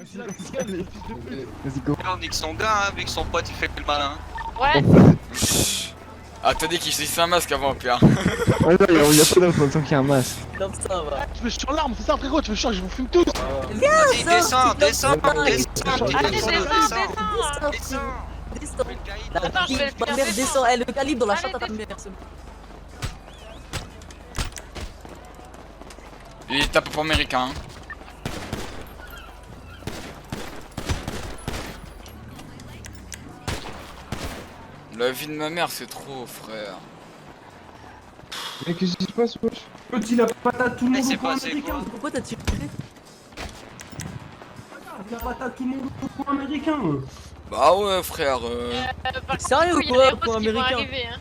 Vas-y, go. On nique son gars, hein, vu que son pote il fait le malin. Ouais. Ah, t'as dit qu'il choisissait un masque avant, pire. Ouais, non, y'a pas d'infos tant qu'il y a un masque. Comme ça va. Tu veux sur l'arme, c'est ça frérot, tu veux sur, je vous fume tous. Vas-y, descends, descends, Allez, descends, descends. Descends. Attends, je vais le Ma faire mère descendre. descend, elle le calibre dans la Allez, chatte à ta mère. c'est bon. Il tape pour américain. Hein. La vie de ma mère, c'est trop, frère. Mais qu'est-ce qui se passe, wesh? Petit la patate tout le monde c'est au coin passé, américain. quoi. Pourquoi t'as tiré? La patate tout le monde au coin américain. Bah ouais, frère. Par Sérieux contre, ou il y a quoi, des pour robots qui vont américain arriver, hein.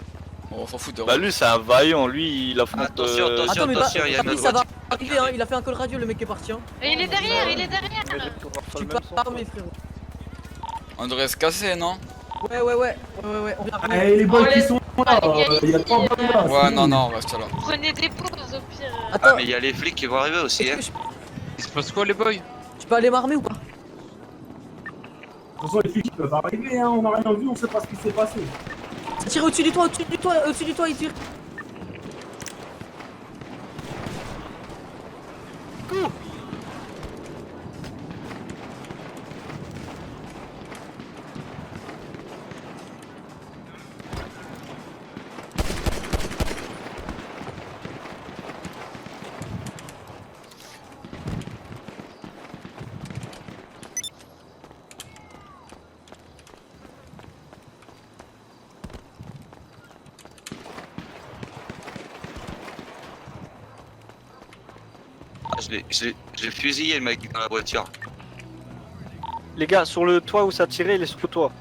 On s'en fout de Bah lui c'est un vaillant, lui il affronte... Attention, attention. Attends, mais bah, il y a une Papy, autre ça va voiture. arriver, hein. Il a fait un call radio, le mec qui est parti. Hein. Et il est derrière, il est derrière. Je suis pas armé, frérot. On devrait se casser, non? Ouais. On vient Ah, et les balles qui sont là, Oh, il y a 3 balles là. Ouais, non, non, on reste là. Prenez des pauses au pire. Ah Attends, mais il y a les flics qui vont arriver aussi, hein. Il se passe quoi les boys? tu peux aller m'armer ou pas? De toute façon les flics ils peuvent arriver, hein. On a rien vu, on sait pas ce qui s'est passé. Tire au-dessus du toit, au-dessus du toit, il tire. J'ai fusillé le mec dans la voiture. Les gars, sur le toit où ça tirait, il est sur le toit.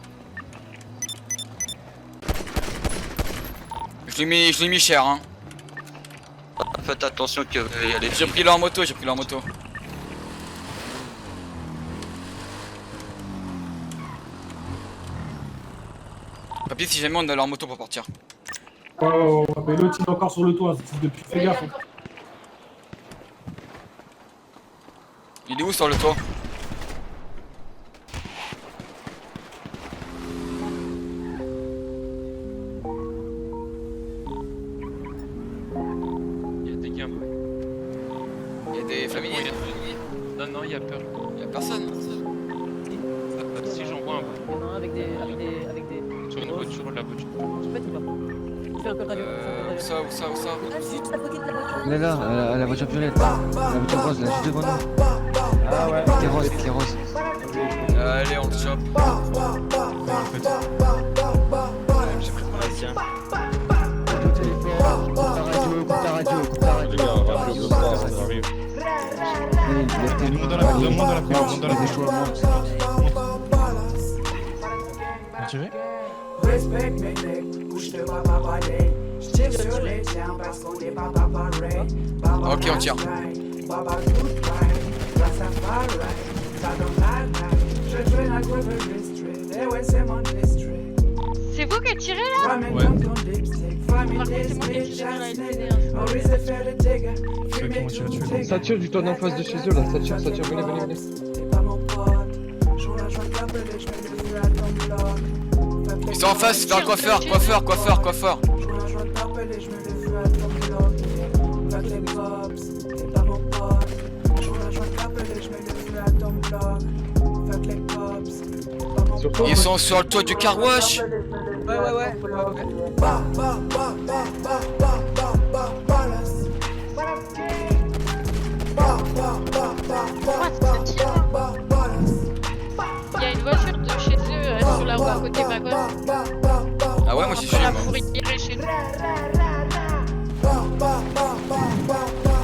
Je l'ai mis cher, hein. Faites attention qu'il y a les J'ai flics. pris leur moto, j'ai pris leur moto. Papy, si jamais on a leur moto pour partir. Oh, mais l'autre il est encore sur le toit, c'est depuis, fais gaffe. Il est où sur le toit? Il y a des gamins. Il y a des familles. Non, non, il y a peur. Il y a personne. Si j'en vois un Il y en a un avec des. sur une voiture, la voiture. Je sais pas, il va. Il fait un call radio. Où ça? Ah, juste à côté de la voiture. Elle est là, la voiture violette. La voiture rose, là, juste devant nous. Ah ouais. Qui est rose, qui est rose. Allez, on le chope. J'ai pris mon Haïtien. Le téléphone, coupe ta radio. Monte dans la prison, monte dans la prison, monte dans la prison. Tiré? Respect mes mecs, où je te vois pas parler. J'tire sur les tiens parce qu'on est pas pareil. Ok, on tire. Baba good vibe, Rastafari, ça donne la night. Je traîne à River District, et ouais c'est mon district. C'est vous qui tirez là? Ramène Ouais. ton lipstick, famille Par contre, des c'est moi qui ai snitch, tiré là, il snitch. était Maurice est fait de dégâts, Ceux qui fumez vont tirer tout, dessus. dégâts. Ça tire du toit d'en face de chez eux là, ça tire, venez. T'es pas mon pote, joue la joie d'appeler, je mets le feu à ton bloc. Ils sont en face, c'est un coiffeur. Joue la joie d'appeler, je mets le feu à ton bloc. Fuck les cops, t'es pas mon pote. Joue la joie d'appeler, je mets le feu à ton bloc. Fuck les cops, t'es pas mon pote. Ils sont sur le toit du car wash. Ouais. Ba, ba, ba, ba, ba, ba, ba, ba, balance. Ba, ba, ba, ba, ba, ba, ba, balance. Il y a une voiture de chez eux sur la route à côté wagon. Ah ouais, moi j'y suis. Pour la Moi. fourrière chez nous.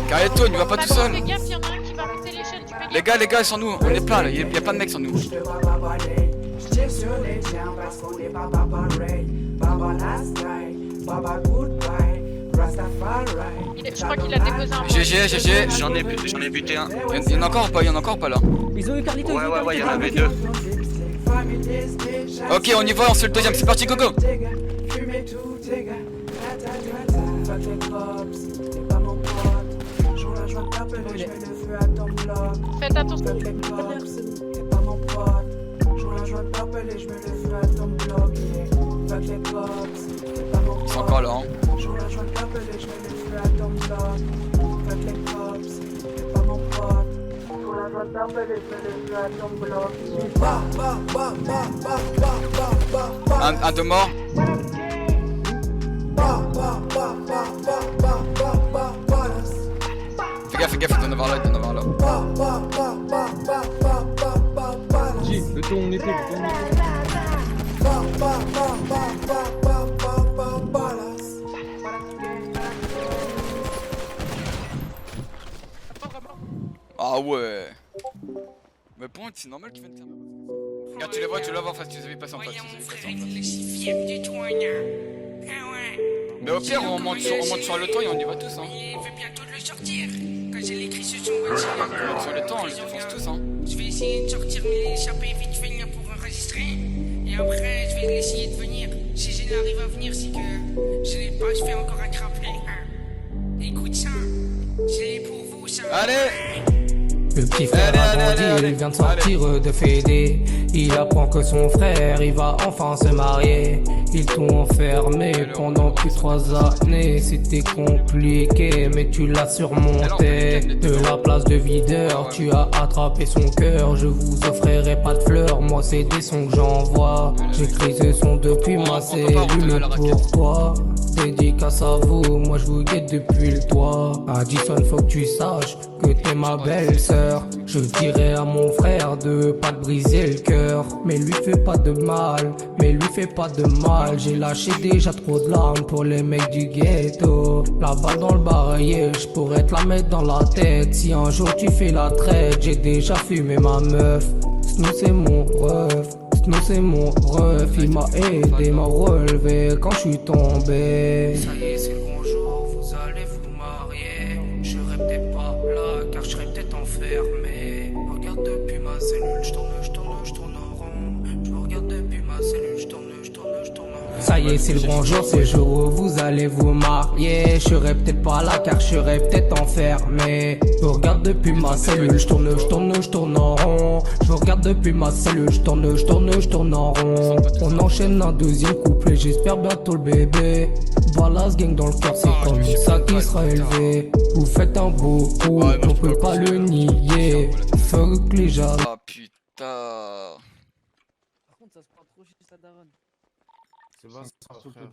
Carletto, ne va pas tout seul. Fais gaffe, il y en a un qui va monter l'échelle, tu fais Les gars, ils sont nous. On est plein là, il y a plein de mecs sur nous. Je tire sur les tiens parce qu'on est pas pareil. Baba last night, Baba goodbye, Rastafari. Je crois qu'il a déposé un GG. J'en ai buté un. Il y en a encore ou pas? Il y en a encore ou pas là? Ils ont eu Carlito. Ouais, il y en avait deux. Ok, on y va, on se fait le deuxième. C'est parti, go go. Faites attention. et je mets le feu à ton bloc, yeah. Fuck les cops, c'est pas mon Ils sont encore là, hein. J'roule la jointe capelle et je mets le feu à ton bloc. Fuck les cops, c'est pas mon pote. J'roule la jointe capelle et je mets le feu à ton bloc, yeah. Ba, ba, ba, ba, ba, ba, ba, ba, ba. Un de mort. Fais gaffe, il doit en avoir là, il doit en avoir là. J, le ton on était, Ah ouais. Mais point, c'est normal qu'il vienne de faire. Regarde, tu les vois en face, tu les avais passés en face. Mais au pire, on monte sur le toit et on y va tous, hein. Il veut bientôt le sortir. Quand j'ai l'écrit sur son On monte sur le toit, on les défonce tous, hein. Je vais essayer de sortir, mais l'échapper vite venir pour enregistrer. Et après, je vais essayer de venir. Si je n'arrive à venir, c'est que je n'ai pas, je fais encore un craplé. Écoute ça, c'est pour vous, ça. Allez! Le petit frère a grandi, il vient de sortir de Fédé. Il apprend que son frère, il va enfin se marier. Ils t'ont enfermé pendant plus de 3 années. C'était compliqué, mais tu l'as surmonté. De la place de videur, tu as attrapé son cœur. Je vous offrirai pas de fleurs, moi c'est des sons que j'envoie. J'écris ce son depuis ma cellule pour toi. Dédicace à vous, moi je vous guette depuis le toit. Addison, faut que tu saches que t'es ma belle sœur. Je dirais à mon frère de pas te briser le cœur. Mais lui fais pas de mal, mais lui fais pas de mal. J'ai lâché déjà trop de larmes pour les mecs du ghetto. La balle dans le barillet, je pourrais te la mettre dans la tête. Si un jour tu fais la traite, j'ai déjà fumé ma meuf. Snow c'est mon ref. Snow c'est mon ref, il m'a aidé, m'a relevé quand je suis tombé. Ça y est, c'est le grand jour, vous allez vous marier. Je serai peut-être pas là, car je serai peut-être enfermé. Regarde depuis ma cellule, je tourne en rond. Je regarde depuis ma cellule, je tourne en rond. Ça y est, c'est le grand jour, c'est le jour où vous allez vous marier. Je serai peut-être pas là, car je serai peut-être enfermé. Je regarde depuis ma cellule, je tourne en rond. Je regarde depuis ma cellule, je tourne en rond. On enchaîne un deuxième couplet, j'espère bientôt le bébé. Ballas gang dans le cœur, c'est comme ça qu'il sera élevé. Vous faites un beau coup, on peut pas le nier. Fuck les gens. Ah putain. Par contre, ça se prend trop chez sa daronne. C'est pas ça, frère.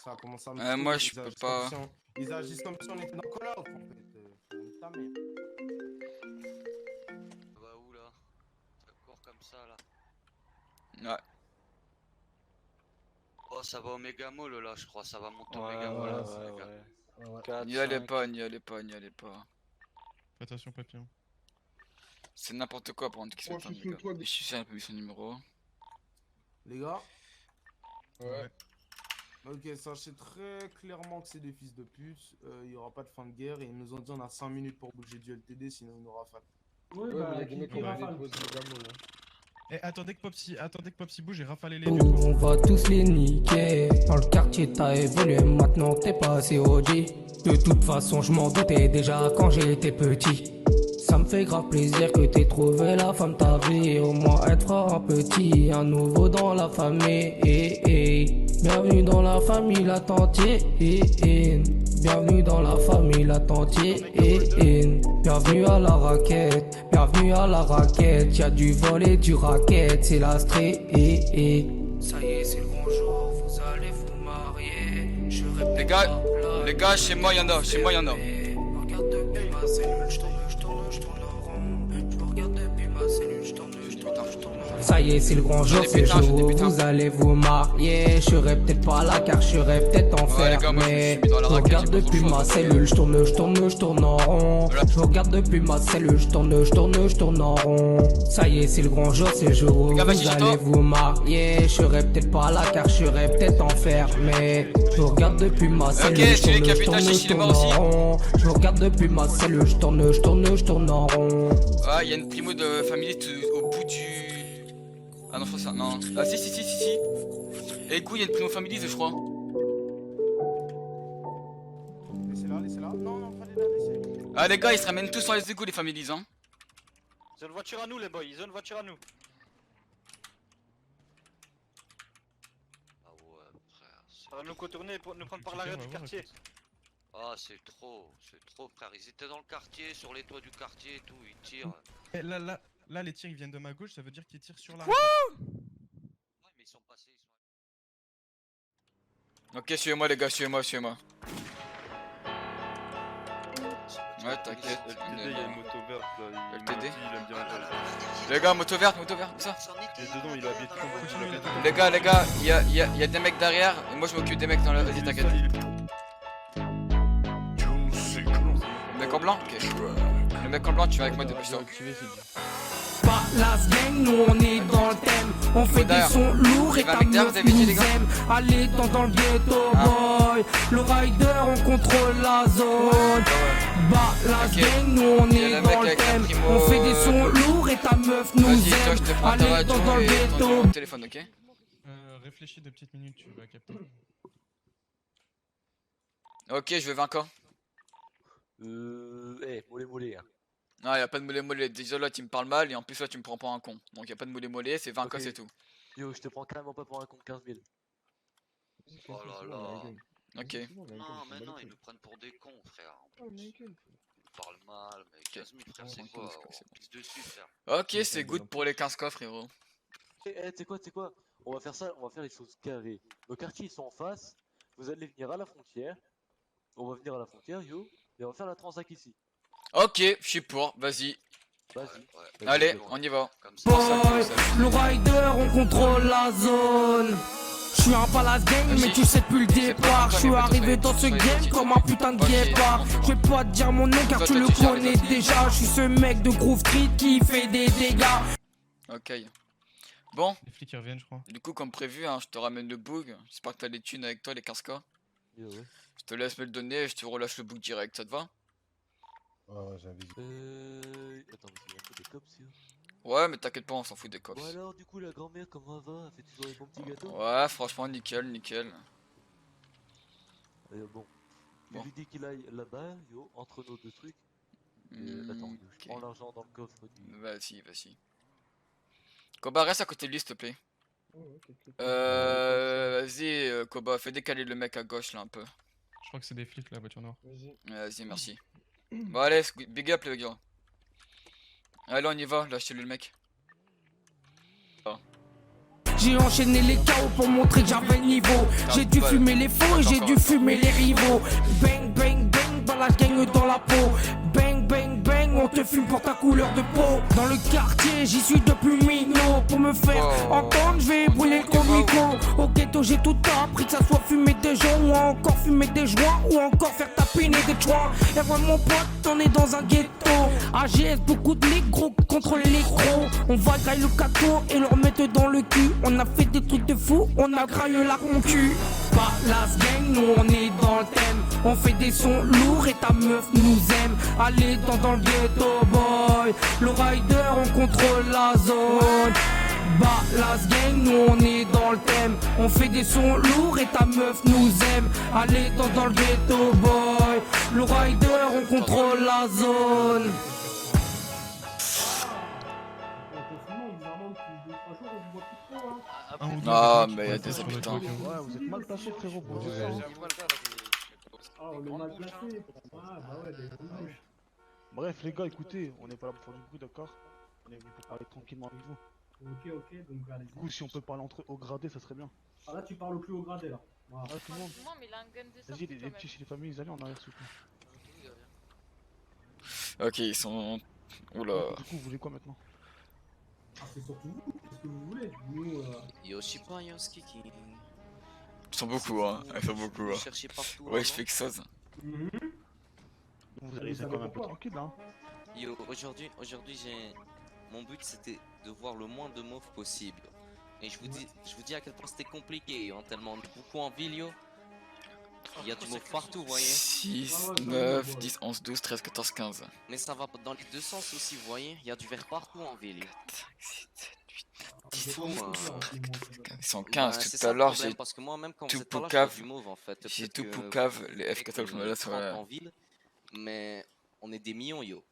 Ça commence à me Moi je peux pas. Ils agissent comme si on était dans Call of, en fait. Ta mère. Ça va où là? Ça court comme ça là. Ouais. Oh, ça va au méga mall là, je crois. Ça va monter au méga mall là. c'est les gars. N'y allez pas, n'y allez pas, n'y allez pas. Fais attention, papillon. C'est n'importe quoi pour un truc qui se met un gars. Je suis sûr, il a pas vu son numéro. Les gars? Ouais. Ok, sachez très clairement que c'est des fils de pute. Il y aura pas de fin de guerre et ils nous ont dit on a 5 minutes pour bouger du LTD, sinon on aura faim. Ouais, bah, qui rafale. Eh, attendez que Popsy bouge et rafale les On va tous les niquer. Dans le quartier t'as évolué, maintenant t'es passé OG. De toute façon je m'en doutais déjà quand j'étais petit. Ça me fait grave plaisir que t'aies trouvé la femme de ta vie. Au moins être frère un petit, un nouveau dans la famille. Bienvenue dans la famille, la tantier. Bienvenue dans la famille, la tantier. Bienvenue à la raquette, y'a du vol et du racket, c'est la street. Ça y est, c'est le grand jour, vous allez vous marier. Les gars, chez moi y'en a, Regarde depuis ma cellule, je tourne en rond. Je regarde depuis ma cellule, je tourne en rond. Ça y est, c'est le grand jour, c'est le jour où vous allez vous marier. Je serai peut-être pas là, car je serai peut-être enfermé. Je regarde depuis ma cellule, je tourne en rond. Je regarde depuis ma cellule, je tourne en rond. Ça y est, c'est le grand jour, c'est le jour où vous allez vous marier. Je serai peut-être pas là, car je serai peut-être enfermé. Je regarde depuis ma cellule, je tourne en rond. Je regarde depuis ma cellule, je tourne en rond. Ah, y'a une primo de famille au bout du... Ah non, je crois ça, non. Ah si. Et coup, y'a une primo family, je crois. Laissez-la. Non, fallait la laisser. Ah les gars, ils se ramènent tous sur les égouts, les families, hein. Ils ont une voiture à nous, les boys, ils ont une voiture à nous. Ça va nous contourner pour nous prendre par l'arrière du quartier. Ah, c'est trop, frère. Ils étaient dans le quartier, sur les toits du quartier et tout, ils tirent. Eh, là, les tirs ils viennent de ma gauche, ça veut dire qu'ils tirent sur la. Ouais, mais ils sont passés, Ok, suivez-moi les gars, suivez-moi. Ouais, t'inquiète. LTD, il y a une moto verte là. LTD. Il aime bien Les gars, moto verte, où ça? Et dedans, il a habillé tout comme Les gars, il y a des mecs derrière, et moi je m'occupe des mecs dans la. Vas-y, t'inquiète. Le mec en blanc? Ok. Le mec en blanc, tu viens avec moi depuis ça. Pas la gang, nous on est dans le thème. On fait des sons lourds et ta meuf nous aime. Allez dans le ghetto boy. Le rider, on contrôle la zone. Bah la gang, nous on est dans le thème. On fait des sons lourds et ta meuf nous aime. Allez dans le ghetto. Téléphone, ok? Réfléchis 2 petites minutes, tu vas capter. Ok, je vais 20 camps. Mollet. Hein. Non, y'a pas de mollet. Déjà là, tu me parles mal et en plus là, tu me prends pour un con. Donc y'a pas de mollet, c'est 20 cas, c'est tout. Yo, je te prends carrément pas pour un con de 15 000. Oh là là. Ok. Non, mais non, ils nous prennent pour des cons, frère. Ils parlent mal, mais 15 000, frère, c'est quoi? On pisse dessus, frère. Ok, c'est good pour les 15 coffres, frérot. Eh, tu sais quoi? On va faire ça, on va faire les choses carrées. Nos quartiers ils sont en face, vous allez venir à la frontière. On va venir à la frontière, yo, et on va faire la transac ici. Ok, je suis pour, vas-y. Allez, on y va. Boy, le rider, on contrôle la zone. Je suis un palace gang, mais tu sais depuis le départ. Je suis arrivé dans ce game comme un putain de guépard. Je vais pas te dire mon nom car tu le connais déjà. Je suis ce mec de Groove Street qui fait des dégâts. Ok. Bon. Les flics ils reviennent, je crois. Du coup, comme prévu, hein, je te ramène le boog. J'espère que t'as les thunes avec toi, les 15K. Je te laisse me le donner et je te relâche le book direct, ça te va? Ouais, j'ai envie. Attends, mais c'est un peu des cops, yo. Ouais, mais t'inquiète pas, on s'en fout des cops. Bon alors, du coup, la grand-mère, comment elle va? Elle fait toujours les bons petits gâteaux? Ouais, franchement, nickel. Bon. L'idée qu'il aille là-bas, yo, entre nos deux trucs. Attends, je prends l'argent dans le coffre du... Vas-y. Koba, reste à côté de lui, s'il te plaît. Vas-y, Koba, fais décaler le mec à gauche là un peu. Je crois que c'est des flics la voiture noire. Vas-y, merci. Bon, allez, big up les gars. Allez, on y va, lâchez-le le mec. J'ai enchaîné les chaos pour montrer que j'avais le niveau. J'ai dû fumer les faux et j'ai dû fumer les rivaux. Bang, bang, bang, balade gagne dans la peau. Bang, bang, bang, on te fume pour ta couleur de peau. Dans le quartier, j'y suis depuis minot. Pour me faire entendre, je vais brûler le micro. Au ghetto, j'ai tout appris, que ça soit fumer des gens ou encore fumer des joints ou encore faire tapiner des joints. Et moi, mon pote, on est dans un ghetto. AGS, beaucoup de négros contre l'électro. On va grailler le cadeau et leur mettre dans le cul. On a fait des trucs de fou, on a graillé la concu. Pas la gang, nous on est dans le thème. On fait des sons lourds et ta meuf nous aime. Allez dans le ghetto boy. Le rider, on contrôle la zone. Bah la gang, nous on est dans le thème. On fait des sons lourds et ta meuf nous aime. Allez dans le ghetto boy. Le rider, on contrôle la zone. Ah, mais y'a des habitants. Ouais, vous êtes mal placé, frérot, pour dire ça. Ah, on est mal placé. Ah, bah ouais, des bouches. Bref, les gars, écoutez, on n'est pas là pour faire du bruit, d'accord? On est venu pour parler tranquillement avec vous. Ok, donc allez-y. Du coup, si on peut parler entre eux au gradé, ça serait bien. Ah, là, tu parles au plus haut gradé, là. Voilà. Ouais, tout le monde. Non, mais il a un gun de sortie. Vas-y, les petits chez les familles, ils allaient en arrière, s'il vous plaît. Ok, ils sont. Oula. Du coup, vous voulez quoi maintenant? Ah, c'est surtout vous, qu'est-ce que vous voulez? Nous, Yoshipayonskiki. Ils sont beaucoup, hein. Ils sont beaucoup, hein. Cherchez partout. Ouais, je fais que ça. Vous allez quand même un peu tranquille, là. Yo, aujourd'hui, j'ai. Mon but c'était de voir le moins de mauves possible. Et je vous dis à quel point c'était compliqué, hein, tellement on est beaucoup en ville, yo. Il y a du mauve partout, vous voyez. 6, 9, 10, 11, 12, 13, 14, 15. Mais ça va dans les deux sens aussi, vous voyez. Il y a du vert partout en ville. 10, 11, ils sont 15. Tout à l'heure, j'ai tout Poucave. J'ai tout Poucave, les F14 là sur en ville. Mais on est des millions, yo.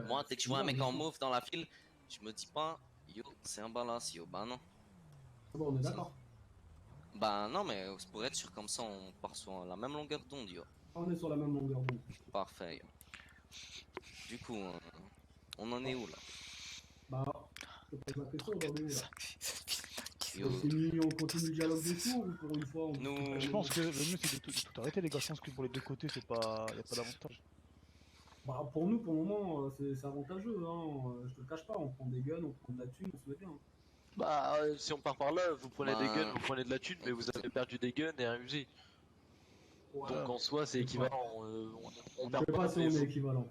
Moi, dès que je vois un mec en mauve dans la file, je me dis pas, yo, c'est un balance, yo. Bah non. Bon, on est d'accord. Bah non, mais pour être sûr, comme ça, on part sur la même longueur d'onde, yo. On est sur la même longueur d'onde. Parfait, yo. Du coup, on en est où là? Bah, je te pose la question, on en est où là? Yo. On continue le dialogue dessus ou pour une fois on... Nous... Je pense que le mieux c'est de tout arrêter les gars, je pense que pour les deux côtés c'est pas... y a pas d'avantage. Bah pour nous, pour le moment, c'est avantageux, hein. Je te le cache pas, on prend des guns, on prend de la thune, on se met bien. Bah, si on part par là, vous prenez des Bah, guns, vous prenez de la thune, mais vous avez perdu des guns et un fusil. Ouais. Donc en soi, c'est équivalent. On Je perd sais pas si on mais est équivalent.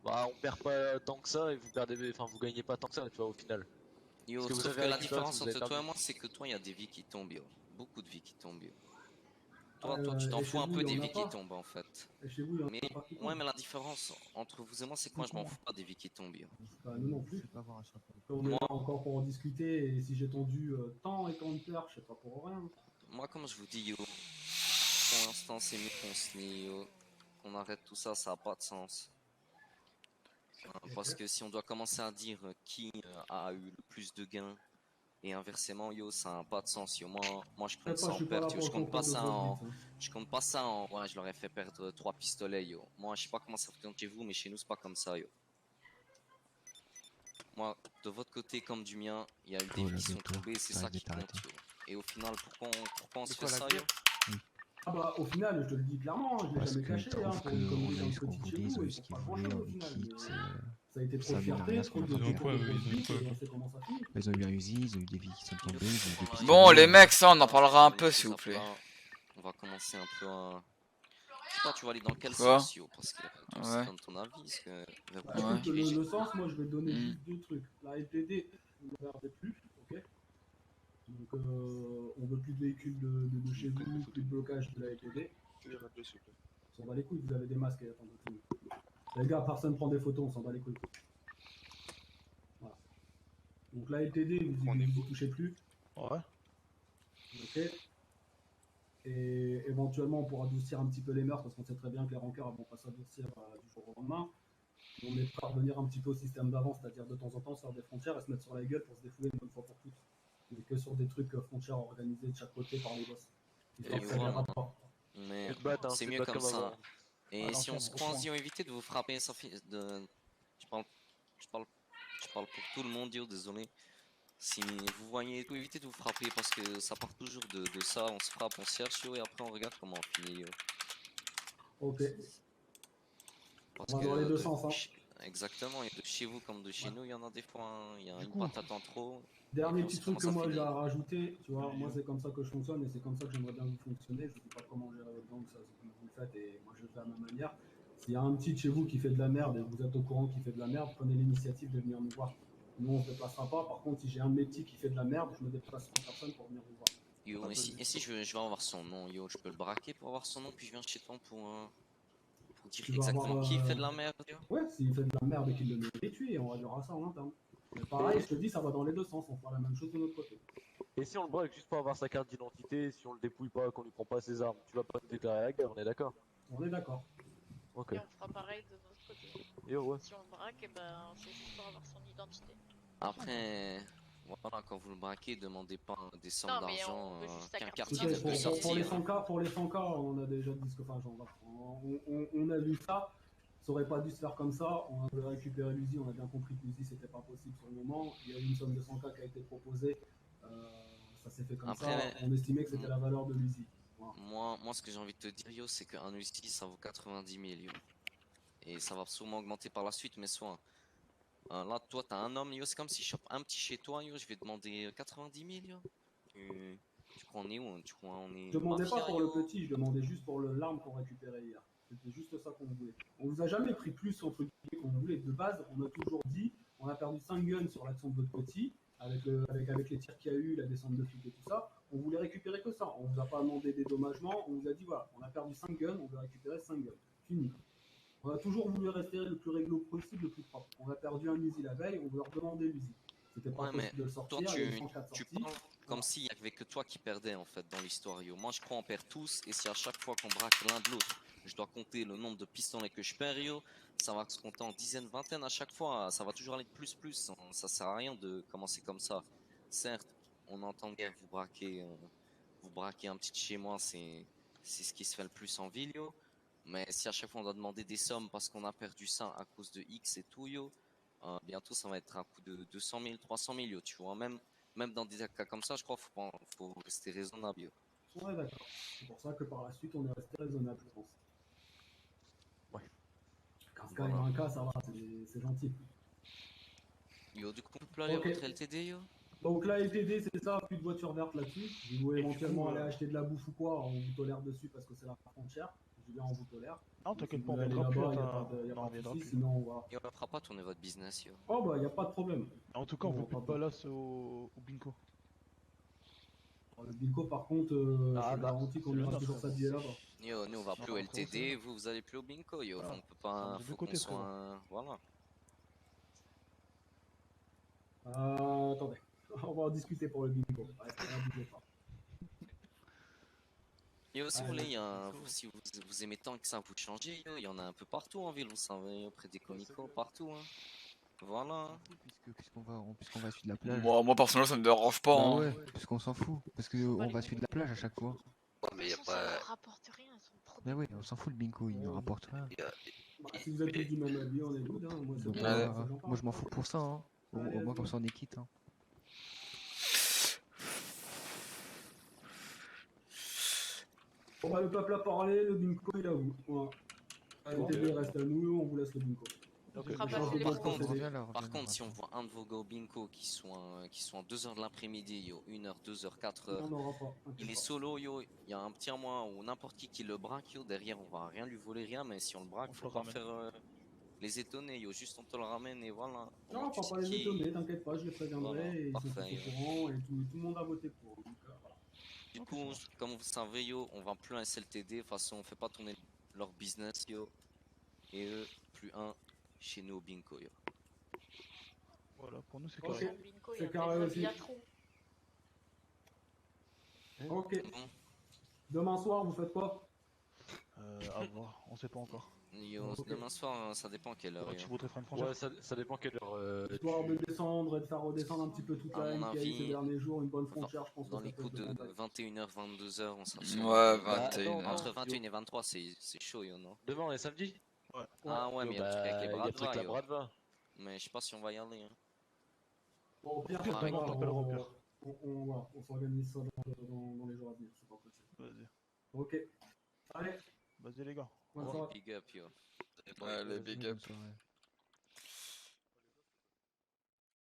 bah, on perd pas tant que ça et vous perdez, enfin, vous gagnez pas tant que ça, tu vois, au final. Yo, Parce que vous sauf avez que la récupéré différence ce que vous entre avez toi et perdu. moi, c'est que toi, il y a des vies qui tombent, yo. Beaucoup de vies qui tombent, yo. Toi, Ah, toi, tu t'en et fous chez un vous, peu il y des en a vies qui pas tombent, en fait. Et chez vous, il y en Mais, a pas qui ouais, tombent. mais la différence entre vous et moi, c'est que moi, je m'en fous pas des vies qui tombent, yo. Bah, nous non plus. On est Moi- là encore pour en discuter et si j'ai tendu tant et tant de peur, je sais pas pour rien. Moi, comme je vous dis, yo, pour l'instant, c'est mieux qu'on se nie, yo. Qu'on arrête tout ça, ça a pas de sens. Parce que si on doit commencer à dire qui a eu le plus de gains et inversement, yo, ça n'a pas de sens, yo. Moi je compte ça en perte, yo. Je compte pas ça en... Je compte pas ça en... Ouais, je leur ai fait perdre 3 pistolets, yo. Moi, je sais pas comment ça fonctionne chez vous, mais chez nous, c'est pas comme ça, yo. Moi, de votre côté comme du mien, il y a eu des vies qui sont tombées et c'est ça qui compte, yo. Et au final, pourquoi on se fait ça, yo? Ah bah au final, je te le dis clairement, je l'ai jamais caché, hein, pour une connerie d'un petit chez vous, et c'est pas grand chose au final. Ça a été trop de fierté, trop de on sait comment ça finit. Ils ont eu un Uzi, ils ont eu des vies qui sont tombées, ils ont eu des pistolets. Bon, les mecs, ça, on en parlera un peu, s'il vous plaît. On va commencer un peu à... Je sais pas, tu vas aller dans quel Quoi? sens, yo? Parce que c'est comme ton avis, parce que... Bah, écoute, le sens, moi je vais te donner juste deux trucs. La LTD, on ne regardez plus, ok? Donc on veut plus de véhicules de chez vous, plus de blocage de la LTD. On s'en bat les couilles, vous avez des masques et attendez. Les gars, personne prend des photos, on s'en bat les couilles. Voilà. Donc la LTD, vous y touchez plus. Ouais. Ok. Et éventuellement, on pourra adoucir un petit peu les mœurs parce qu'on sait très bien que les rancœurs vont pas s'adoucir du jour au lendemain. On est prêt à revenir un petit peu au système d'avant, c'est-à-dire de temps en temps se faire des frontières et se mettre sur la gueule pour se défouler une bonne fois pour toutes. Mais que sur des trucs frontières organisés de chaque côté par les boss. Et voilà. Mais c'est mieux comme ça. Et si on se croise, évitez de vous frapper sans de... Je parle pour tout le monde, yo, désolé. Si vous voyez tout, évitez de vous frapper parce que ça part toujours de ça, on se frappe, on se cherche, yo, et après on regarde comment on finit, yo. Ok. Parce on va dans les deux sens, hein. Exactement, et de chez vous comme de chez nous, il y en a des fois, hein, il y a une patate en trop. Dernier petit truc que moi j'ai à rajouter, tu vois, moi c'est comme ça que je fonctionne et c'est comme ça que j'aimerais bien vous fonctionner. Je sais pas comment gérer votre gang, ça c'est comme vous le faites et moi je le fais à ma manière. S'il y a un petit de chez vous qui fait de la merde et que vous êtes au courant qu'il fait de la merde, prenez l'initiative de venir nous voir. Nous on se déplacera pas, par contre si j'ai un de mes petits qui fait de la merde, je me déplace en personne pour venir vous voir. Yo, et si je vais avoir son nom, yo, je peux le braquer pour avoir son nom puis je viens chez toi pour dire exactement qui fait de la merde, yo. Ouais, s'il fait de la merde et qu'il le mérite, oui, on réglera ça en interne. Mais pareil, je te dis, ça va dans les deux sens, on fera la même chose de notre côté. Et si on le braque juste pour avoir sa carte d'identité, si on le dépouille pas, qu'on lui prend pas ses armes, tu vas pas te déclarer la guerre, on est d'accord? On est d'accord. Ok. Et on fera pareil de notre côté. Yo, ouais. Si on le braque, et ben c'est juste pour avoir son identité. Après, voilà, quand vous le braquez, demandez pas des sommes Non, mais d'argent on veut juste sa qu'un carte quartier d'identité. de sortie. Pour les 100K, on a déjà dit ce que on a vu ça. Ça aurait pas dû se faire comme ça. On avait récupéré l'USI, on a bien compris que l'USI c'était pas possible sur le moment. Il y a eu une somme de 100K qui a été proposée. Ça s'est fait comme ça. On estimait que c'était la valeur de l'USI. Voilà. Moi, ce que j'ai envie de te dire, yo, c'est qu'un USI ça vaut 90 000, yo. Et ça va sûrement augmenter par la suite, mais soit. Là, toi, t'as un homme, yo, c'est comme si je chope un petit chez toi, yo, je vais demander 90 000, yo. Tu crois on est où? Tu crois on est. Je demandais pas pour le petit, je demandais juste pour l'arme qu'on récupérait hier. C'était juste ça qu'on voulait. On vous a jamais pris plus entre guillemets qu'on voulait. De base, on a toujours dit, on a perdu 5 guns sur l'action de votre petit, avec les tirs qu'il y a eu, la descente de flics et tout ça. On voulait récupérer que ça. On vous a pas demandé des dédommagements, on vous a dit voilà, on a perdu 5 guns, on veut récupérer 5 guns. Fini. On a toujours voulu rester le plus réglo possible, le plus propre. On a perdu un Uzi la veille, on veut leur demander l'Uzi. C'était pas possible de le sortir, toi, il y avait 104 tu sorties. parles comme s'il y avait que toi qui perdais en fait dans l'histoire, yo. Moi je crois on perd tous, et si à chaque fois qu'on braque l'un de l'autre, je dois compter le nombre de pistolets que je perds, yo, ça va se compter en dizaines, vingtaines à chaque fois, ça va toujours aller de plus. Ça sert à rien de commencer comme ça. Certes, on entend bien que vous pour braquer un petit chez moi, c'est ce qui se fait le plus en ville, yo. Mais si à chaque fois on doit demander des sommes parce qu'on a perdu ça à cause de X et tout, yo, bientôt ça va être un coût de 200 000, 300 000, yo, tu vois. Même dans des cas comme ça, je crois qu'il faut rester raisonnable, yo. Ouais, d'accord. C'est pour ça que par la suite, on est resté raisonnable, je pense. Ouais. Quand il y a un cas, ça va, c'est gentil. Yo, du coup, on peut aller à votre LTD, yo. Donc là, LTD, c'est ça, plus de voiture verte là-dessus. Si vous voulez éventuellement aller acheter de la bouffe ou quoi, on vous tolère dessus parce que c'est la frontière. Je dis bien, on vous tolère. Non, t'inquiète Si pas, on vous allez viendra plus. là-bas, Attends, y a non, on pas de viendra souci, plus. sinon on va. Et on ne fera pas tourner votre business, yo. Oh bah, y a pas de problème. En tout cas, on veut plus de balas au bingo. Le bingo, par contre, je garantis qu'on ira toujours s'habiller là-bas. Yo, nous on va plus au LTD, vous allez plus au bingo, yo. Voilà. On peut pas, Ça, faut qu'on soit, voilà. Attendez, on va en discuter pour le bingo. Bougez pas. Yo, si vous voulez, si vous aimez tant que ça vous changez, yo, il y en a un peu partout en ville, vous savez, auprès des comicos, partout, hein. Voilà. Puisqu'on va à Sud de la plage. Moi personnellement ça me dérange pas. Bah Hein. ouais, puisqu'on s'en fout. Parce qu'on va à Sud de la plage à chaque fois. Ouais, mais y a Ça pas. leur rapporte rien, ils sont trop. Mais ouais, on s'en fout le bingo, il ne rapporte rien. Bah, si vous êtes tous du même avis, on est good. Hein. Moi, Donc, moi je m'en fous pour ça. Hein. Au moins comme ça on est quitte. Hein. Bon bah, le peuple a parlé, le bingo il a vous. Voilà. LTD reste à nous, on vous laisse le bingo. Par contre, si on voit un de vos gars au bingo qui sont à 2h de l'après-midi, yo, 1h, 2h, 4h, On n'aura pas. il est solo, yo, il y a un petit à moi ou n'importe qui le braque, yo, derrière on va rien lui voler, rien, mais si on le braque, faut pas faire les étonner, yo, juste on te le ramène et voilà. Non, on va pas les étonner, t'inquiète pas, je les préviendrai Voilà, et ils sont parfait, tous au courant et tout le monde a voté pour. Donc, voilà. Du coup, comme vous savez, yo, on vend plus un SLTD, de toute façon on fait pas tourner leur business, yo, et eux, plus un chez nous au bingo, yo. Voilà, pour nous c'est Ok, carré. c'est carré aussi. Ok. Demain soir, vous faites quoi? À voir, on sait pas encore. Yo, demain soir, ça dépend quelle heure. Tu voudrais faire une frontière? Ouais, ça dépend quelle heure. Histoire de descendre et de faire redescendre un petit peu toute la À haine mon qu'il y a eu avis, ces derniers jours, une bonne frontière, je pense. Dans les coups de 21h, 22h, on s'en sort. Ouais, 21h. Entre 21 et 23, c'est chaud, yo, non? Demain, on est samedi? Ouais. Ah ouais, mais il y a le truc avec les y a le truc bras la yo. Bradva. Mais je sais pas si on va y aller. Hein. Bon, au pire, Pire, on t'appellera au pire. on s'organise ça dans les jours à venir, c'est pas possible. Vas-y. Ok. Allez. Vas-y les gars. Bonne soirée. Big up, yo. Allez, big up.